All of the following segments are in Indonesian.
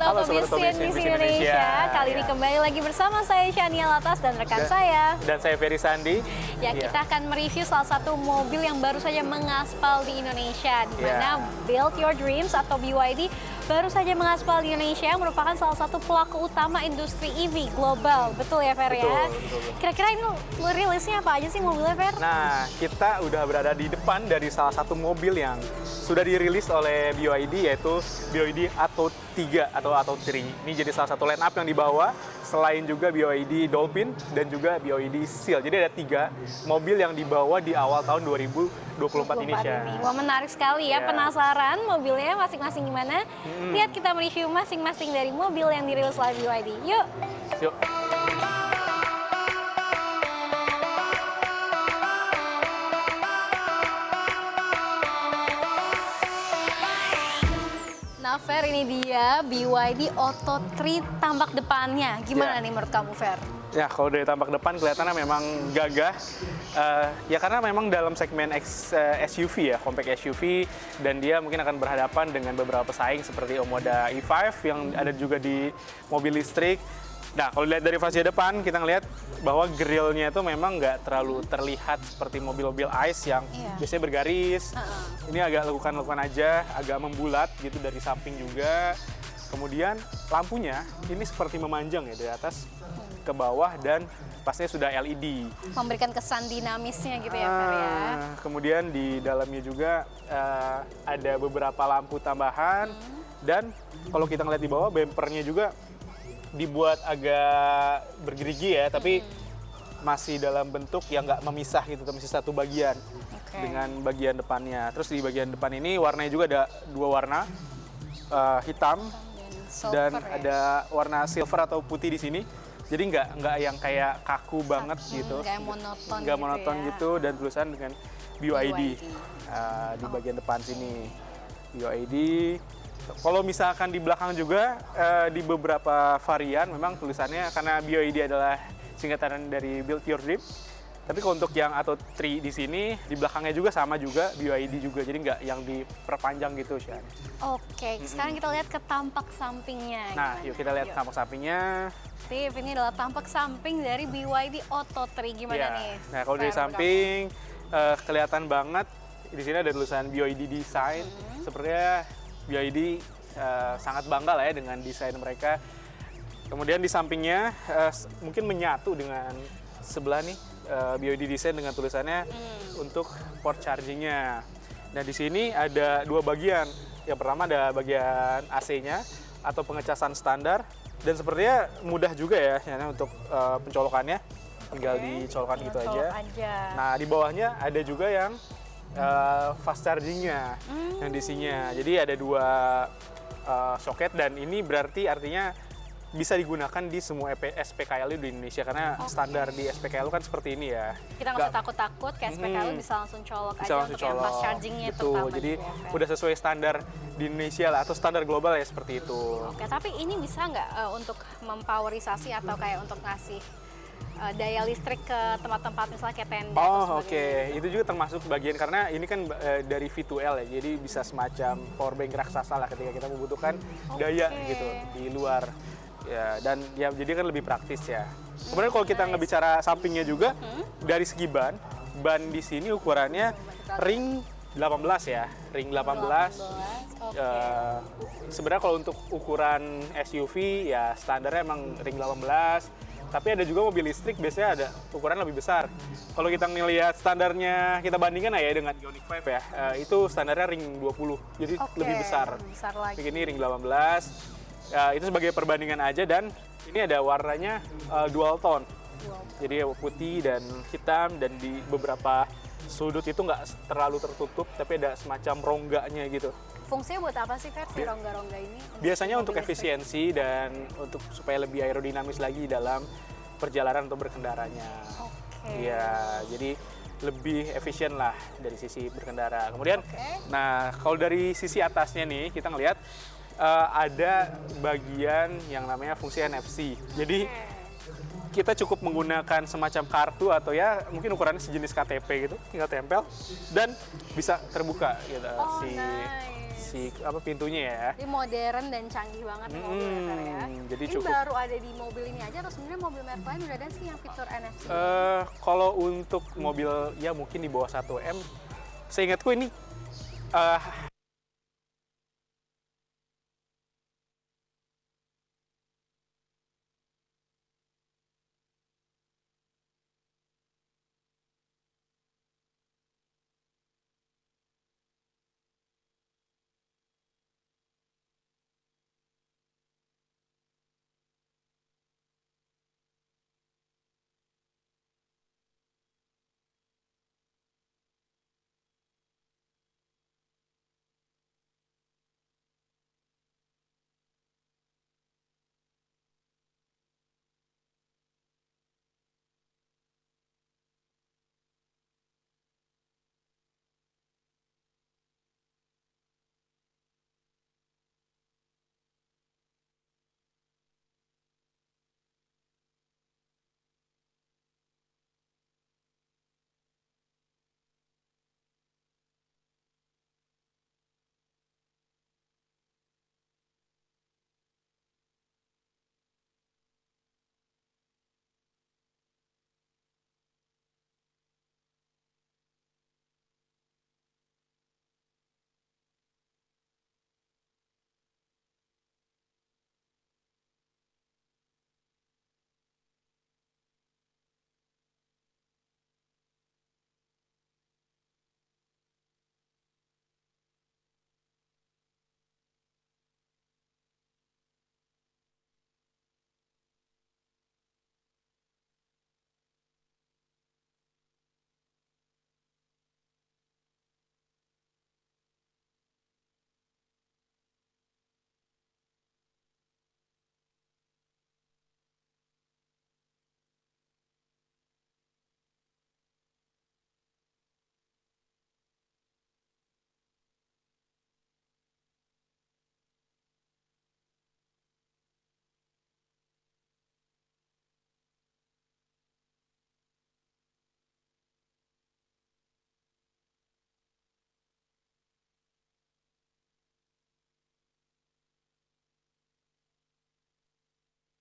Halo Sobat Otomobil Indonesia. Kali ini kembali lagi bersama saya Shania Latas dan rekan saya. Dan saya Ferry Sandi. Ya, kita akan mereview salah satu mobil yang baru saja mengaspal di Indonesia, di mana Build Your Dreams atau BYD baru saja mengaspal di Indonesia, yang merupakan salah satu pelaku utama industri EV global. Betul ya, Fer ya? Kira-kira ini rilisnya apa aja sih mobilnya, Fer? Nah, kita udah berada di depan dari salah satu mobil yang sudah dirilis oleh BYD, yaitu BYD Atto 3 atau Atto 3. Ini jadi salah satu line up yang dibawa, selain juga BYD Dolphin dan juga BYD Seal. Jadi ada 3 mobil yang dibawa di awal tahun 2024 ini. Wah, menarik sekali ya. Penasaran mobilnya masing-masing gimana? Lihat kita mereview masing-masing dari mobil yang dirilis oleh BYD. Yuk! Yuk! Nah, Fer, ini dia BYD Atto 3 tampak depannya. Gimana nih menurut kamu, Fer? Ya, kalau dari tampak depan kelihatannya memang gagah. Ya karena memang dalam segmen SUV ya, compact SUV, dan dia mungkin akan berhadapan dengan beberapa pesaing seperti Omoda E5 yang ada juga di mobil listrik. Nah, kalau dilihat dari fascia depan, kita ngelihat bahwa grillnya itu memang nggak terlalu terlihat seperti mobil-mobil ICE yang biasanya bergaris. Ini agak lekukan-lekukan aja, agak membulat gitu dari samping juga. Kemudian lampunya ini seperti memanjang ya dari atas ke bawah, dan pastinya sudah LED. Memberikan kesan dinamisnya gitu ya, Fer ya. Kemudian di dalamnya juga ada beberapa lampu tambahan, dan kalau kita ngeliat di bawah, bempernya juga dibuat agak bergerigi ya, tapi masih dalam bentuk yang nggak memisah gitu, masih satu bagian dengan bagian depannya. Terus di bagian depan ini warnanya juga ada 2 warna, hitam dan ada warna silver atau putih di sini. Jadi nggak yang kayak kaku banget gitu, nggak monoton gitu, dan tulisan dengan BYD di bagian depan sini. BYD. Kalau misalkan di belakang juga di beberapa varian memang tulisannya, karena BYD adalah singkatan dari Build Your Dream. Tapi kalau untuk yang Atto 3 di sini, di belakangnya juga sama juga BYD juga, jadi nggak yang diperpanjang gitu, Shan. Oke, sekarang kita lihat ke tampak sampingnya. Nah, yuk kita lihat tampak sampingnya. Steve, ini adalah tampak samping dari BYD Atto 3. Gimana nih? Nah, kalau dari samping kelihatan banget di sini ada tulisan BYD Design. Sepertinya BYD sangat bangga lah ya dengan desain mereka. Kemudian di sampingnya mungkin menyatu dengan sebelah nih, BYD Design dengan tulisannya untuk port chargingnya. Nah, di sini ada 2 bagian. Yang pertama ada bagian AC-nya atau pengecasan standar, dan sepertinya mudah juga ya untuk pencolokannya. Tinggal dicolokkan gitu aja. Nah, di bawahnya ada juga yang fast chargingnya yang di sininya. Jadi ada 2 soket, dan ini berarti artinya bisa digunakan di semua SPKLU di Indonesia, karena standar di SPKLU kan seperti ini ya. Kita nggak usah takut-takut, ke SPKLU bisa langsung colok aja untuk yang fast chargingnya. Betul, jadi udah sesuai standar di Indonesia lah, atau standar global ya seperti itu. Oke, tapi ini bisa nggak untuk mempowerisasi atau kayak untuk ngasih daya listrik ke tempat-tempat misalnya kayak tenda? Itu juga termasuk bagian, karena ini kan dari V2L ya, jadi bisa semacam power bank raksasa lah ketika kita membutuhkan daya gitu di luar. Ya, dan ya jadi kan lebih praktis ya. Kemudian kalau kita ngebicara sampingnya juga, dari segi ban di sini ukurannya ring 18 ya, ring 18. Sebenarnya kalau untuk ukuran SUV ya standarnya emang ring 18. Tapi ada juga mobil listrik biasanya ada ukuran lebih besar. Kalau kita ngelihat standarnya, kita bandingkan ya dengan Ioniq 5 ya, itu standarnya ring 20, jadi lebih besar. Ini ring 18. Itu sebagai perbandingan aja, dan ini ada warnanya dual tone. Jadi putih dan hitam, dan di beberapa sudut itu nggak terlalu tertutup, tapi ada semacam rongganya gitu. Fungsinya buat apa sih, Fer, si rongga-rongga ini? Biasanya untuk efisiensi dan untuk supaya lebih aerodinamis lagi dalam perjalanan atau berkendaranya. Iya, jadi lebih efisien lah dari sisi berkendara. Kemudian, nah kalau dari sisi atasnya nih kita ngelihat ada bagian yang namanya fungsi NFC. Jadi kita cukup menggunakan semacam kartu atau ya mungkin ukurannya sejenis KTP gitu, tinggal tempel dan bisa terbuka gitu si pintunya ya. Ini modern dan canggih banget nih mobilnya Fer ya. Jadi ini cukup. baru ada di mobil ini aja atau sebenarnya mobil merek lain udah ada sih yang fitur NFC? Kalau untuk mobil ya mungkin di bawah 1 M, seingatku ini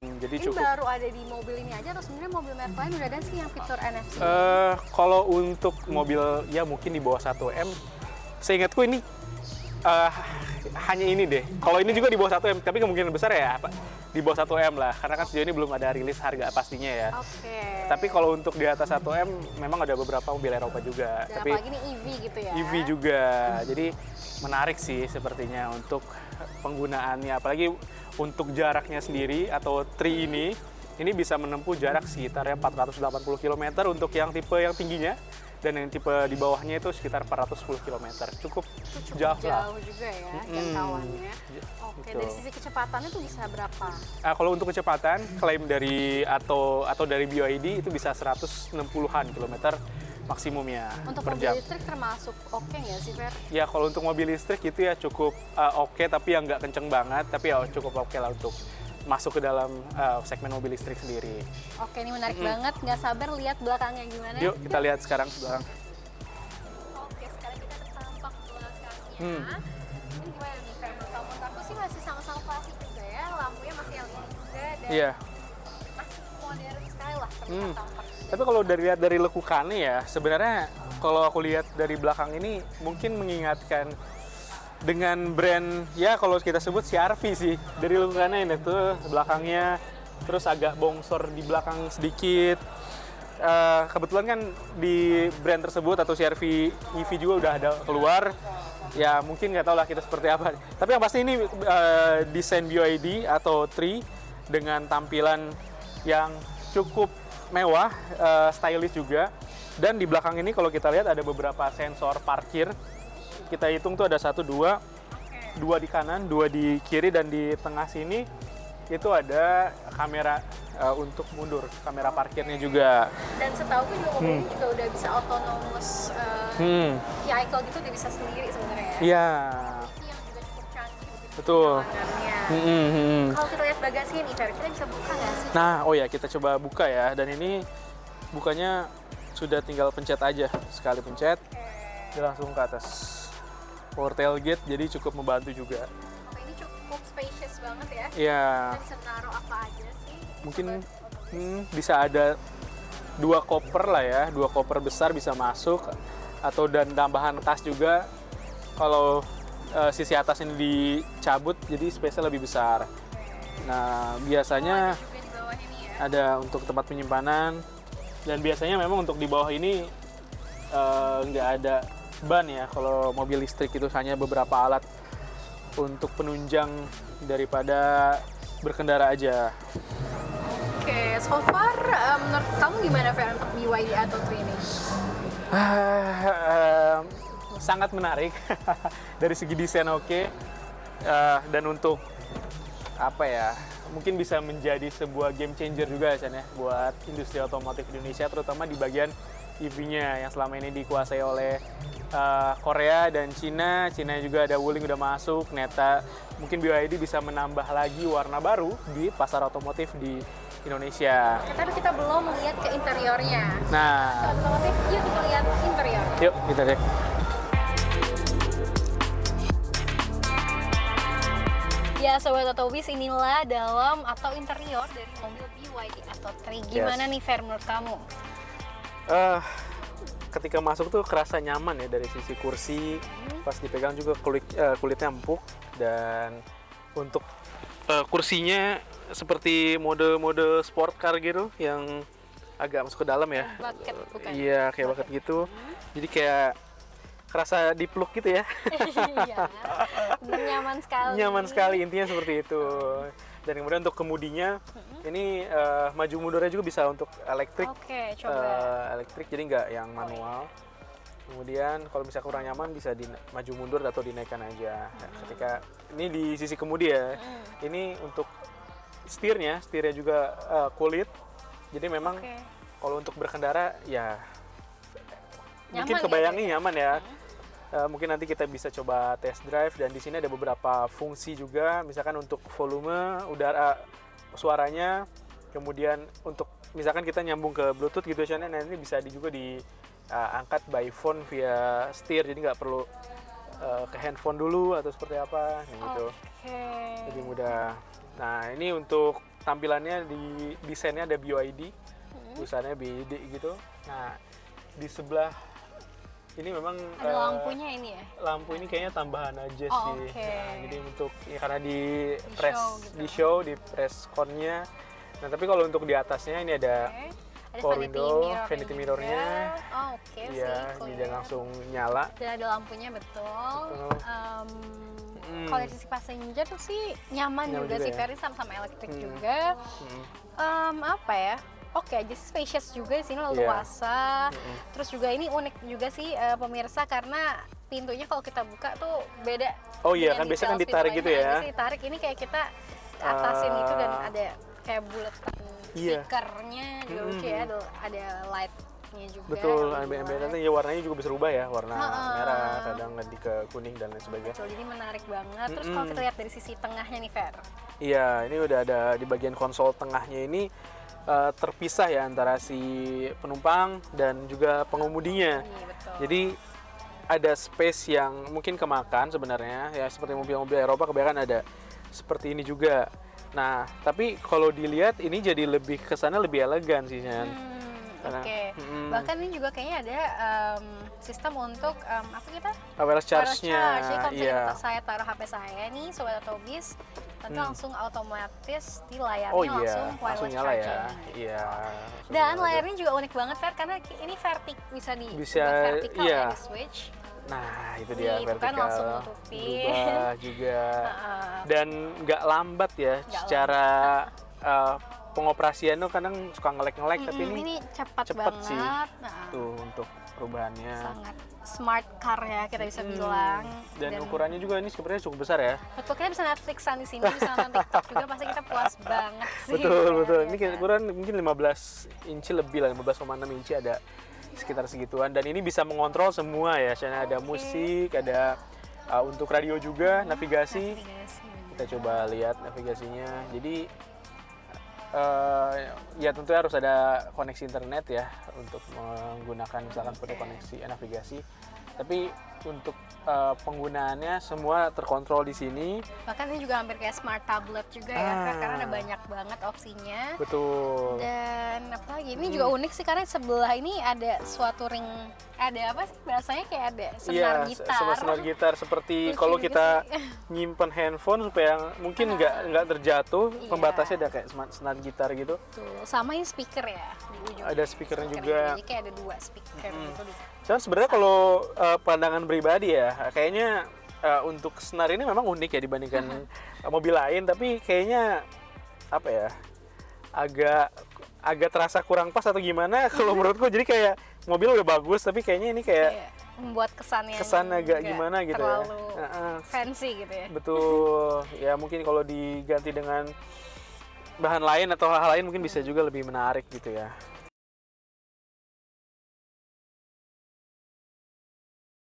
jadi ini cukup. baru ada di mobil ini aja atau sebenarnya mobil merek lain udah ada sih yang fitur NFC? Kalau untuk mobil ya mungkin di bawah 1 M, seingatku ini hanya ini deh. Kalau ini juga di bawah 1 M, tapi kemungkinan besar ya di bawah 1 M lah, karena kan sejauh ini belum ada rilis harga pastinya ya. Oke. Tapi kalau untuk di atas 1 M, memang ada beberapa mobil Eropa juga. Dan Tapi apalagi ini EV gitu ya? EV juga, jadi menarik sih sepertinya untuk penggunaannya. Apalagi untuk jaraknya sendiri atau Tri ini bisa menempuh jarak sekitar ya 480 km untuk yang tipe yang tingginya. Dan yang tipe di bawahnya itu sekitar 410 km. Cukup jauh lah. Jauh juga ya jangkauannya. Oke, Betul. dari sisi kecepatannya tuh bisa berapa? Kalau untuk kecepatan, klaim dari atau dari BYD itu bisa 160-an kilometer maksimumnya Untuk per mobil jam. listrik termasuk oke nggak sih, Fer? Ya kalau untuk mobil listrik itu ya cukup oke, tapi yang nggak kenceng banget, tapi ya cukup oke lah untuk masuk ke dalam segmen mobil listrik sendiri. Oke, ini menarik banget. Nggak sabar lihat belakangnya gimana. Yuk kita lihat sekarang belakang. Oke, sekarang kita tampak belakangnya. Ini gimana nih, Fer? Menurut aku sih masih sama-sama klasik juga ya. Lampunya masih LED juga dan Iya. masih modern sekali lah terlihat tampak. Tapi kalau lihat dari lekukannya ya, sebenarnya kalau aku lihat dari belakang ini mungkin mengingatkan dengan brand ya kalau kita sebut CR-V sih. Dari lekukannya ini tuh belakangnya, terus agak bongsor di belakang sedikit. Kebetulan kan di brand tersebut atau CR-V EV juga udah ada keluar. Ya mungkin nggak tahu lah kita seperti apa. Tapi yang pasti ini desain BYD atau Tri dengan tampilan yang cukup mewah, stylish juga. Dan di belakang ini kalau kita lihat ada beberapa sensor parkir. Kita hitung tuh ada 1, 2, 2 di kanan, 2 di kiri, dan di tengah sini itu ada kamera untuk mundur, kamera parkirnya juga. Dan setahu juga mobil ini juga udah bisa autonomous vehicle gitu, udah bisa sendiri sebenarnya ya. Iya, Ini yang juga cukup canggih begitu betul. perjalanannya. Kalau kita lihat bagasinya nih, Fer, kita bisa buka nggak sih? Nah, oh ya kita coba buka ya. Dan ini bukanya sudah tinggal pencet aja. Sekali pencet, dia langsung ke atas. power tailgate, jadi cukup membantu juga. Oke, ini cukup spacious banget ya. Iya, Kita bisa naruh apa aja sih? mungkin Sobat Otomotif? bisa ada 2 koper lah ya, 2 koper besar bisa masuk, atau dan tambahan tas juga kalau sisi atas ini dicabut, jadi space-nya lebih besar. Nah, biasanya Juga di bawah ini ya. ada untuk tempat penyimpanan, dan biasanya memang untuk di bawah ini nggak ada ban ya. Kalau mobil listrik itu hanya beberapa alat untuk penunjang daripada berkendara aja. Oke, so far menurut kamu gimana Fer untuk BYD atau ini? Sangat menarik dari segi desain oke. Dan untuk apa ya, mungkin bisa menjadi sebuah game changer juga Chan ya buat industri otomotif Indonesia, terutama di bagian EV-nya yang selama ini dikuasai oleh Korea dan Cina. Cina juga ada Wuling udah masuk, Neta. Mungkin BYD bisa menambah lagi warna baru di pasar otomotif di Indonesia. Tapi kita belum melihat ke interiornya. Nah, Sobat Otomotif, yuk kita lihat interior. yuk kita cek. Ya, Sobat Otobis, inilah dalam atau interior dari mobil BYD atau 3. Gimana nih Fer menurut kamu? Ketika masuk tuh kerasa nyaman ya dari sisi kursi, pas dipegang juga kulitnya empuk, dan untuk kursinya seperti mode sport car gitu yang agak masuk ke dalam ya. Bucket, bukan? Iya, kayak bucket gitu. Jadi kayak kerasa dipeluk gitu ya. Iya, nyaman sekali. Nyaman sekali, intinya seperti itu. Dan kemudian untuk kemudinya ini maju mundurnya juga bisa untuk elektrik. Oke, coba. Elektrik, jadi nggak yang manual. Kemudian kalau misalnya kurang nyaman bisa maju mundur atau dinaikkan aja. Nah, ketika ini di sisi kemudi ya, ini untuk setirnya juga kulit. Jadi memang kalau untuk berkendara ya mungkin Nyaman kebayangnya ya? nyaman ya. Mungkin nanti kita bisa coba test drive, dan di sini ada beberapa fungsi juga, misalkan untuk volume udara suaranya, kemudian untuk misalkan kita nyambung ke Bluetooth gitu ya, nah ini bisa juga diangkat by phone via setir, jadi nggak perlu ke handphone dulu atau seperti apa gitu. Jadi mudah. Nah, ini untuk tampilannya, di desainnya ada BYD, tulisannya BYD gitu. Nah, di sebelah ini memang ada lampunya ini ya? Lampu ini kayaknya tambahan aja sih. Oke. Nah, jadi untuk ya karena di show gitu. di press con-nya. Nah, tapi kalau untuk di atasnya ini ada power window, vanity mirror-nya. Oh, oke, Iya, sih. jadi langsung nyala. Dan ada lampunya, betul. Kalau dari sisi passenger sih nyaman juga sih, ya. Ferry, sama-sama elektrik juga. Apa ya? Oke, jadi spacious juga di sini, luasa. Terus juga ini unik juga sih pemirsa, karena pintunya kalau kita buka tuh beda. Oh iya, kan biasanya kan ditarik gitu ya. Biasanya ditarik, ini kayak kita atasin itu dan ada kayak bulatan speakernya juga lucu ya, ada lightnya juga. Betul, nanti ya warnanya juga bisa berubah ya, warna merah, kadang ganti ke kuning dan lain sebagainya. Betul, jadi menarik banget. Terus kalau kita lihat dari sisi tengahnya nih, Fer. Iya, ini udah ada di bagian konsol tengahnya ini terpisah ya antara si penumpang dan juga pengemudinya. Iya, betul. Jadi ada space yang mungkin kemakan sebenarnya ya, seperti mobil-mobil Eropa kebanyakan ada seperti ini juga. Nah, tapi kalau dilihat ini jadi lebih kesana lebih elegan sih Nyan. Oke. Bahkan ini juga kayaknya ada sistem untuk apa kita? Wireless charge-nya. Jadi kalau misalnya saya taruh HP saya nih, Sobat Otobis, nanti langsung otomatis di layarnya langsung wireless nyala charging. ya. Iya. Dan layarnya juga unik banget, Fer, karena ini bisa vertikal ya, di switch. Nah, itu dia Itu vertikal. kan langsung nutupin. Berubah juga. Dan nggak lambat ya secara pengoperasian tuh kadang suka ngelek-ngelek, tapi ini cepat banget sih. Tuh untuk perubahannya. Sangat smart car ya, kita bisa bilang. Dan ukurannya juga ini sebenarnya cukup besar ya. Betul, kita bisa Netflixan di sini, bisa nonton TikTok juga, pasti kita puas banget sih. Betul. Ini ukuran mungkin 15 inci lebih lah, 15,6 inci ada sekitar segituan. Dan ini bisa mengontrol semua ya, misalnya ada musik, ada untuk radio juga, navigasi. Kita coba lihat navigasinya. Jadi Ya tentu harus ada koneksi internet ya untuk menggunakan misalkan seperti koneksi navigasi. Tapi untuk penggunaannya semua terkontrol di sini. Bahkan ini juga hampir kayak smart tablet juga ya, Kak, karena ada banyak banget opsinya. Betul. Dan apa lagi? Ini juga unik sih karena sebelah ini ada suatu ring, ada apa sih bahasanya, kayak ada senar gitar. Sama senar gitar seperti Lucu kalau juga kita sih. nyimpen handphone supaya mungkin nggak terjatuh, Iya. pembatasnya ada kayak senar gitar gitu. Tuh, sama ini speaker ya di ujung. Ada speakernya juga. Jadi kayak ada 2 speaker gitu di. Cuman sebenarnya kalau pandangan pribadi ya, kayaknya untuk senar ini memang unik ya dibandingkan mobil lain, tapi kayaknya apa ya, agak terasa kurang pas atau gimana kalau menurutku. Jadi kayak mobil udah bagus, tapi kayaknya ini kayak Membuat kesan agak gimana gitu ya. terlalu fancy gitu ya. Betul. Ya mungkin kalau diganti dengan bahan lain atau hal lain mungkin bisa juga lebih menarik gitu ya.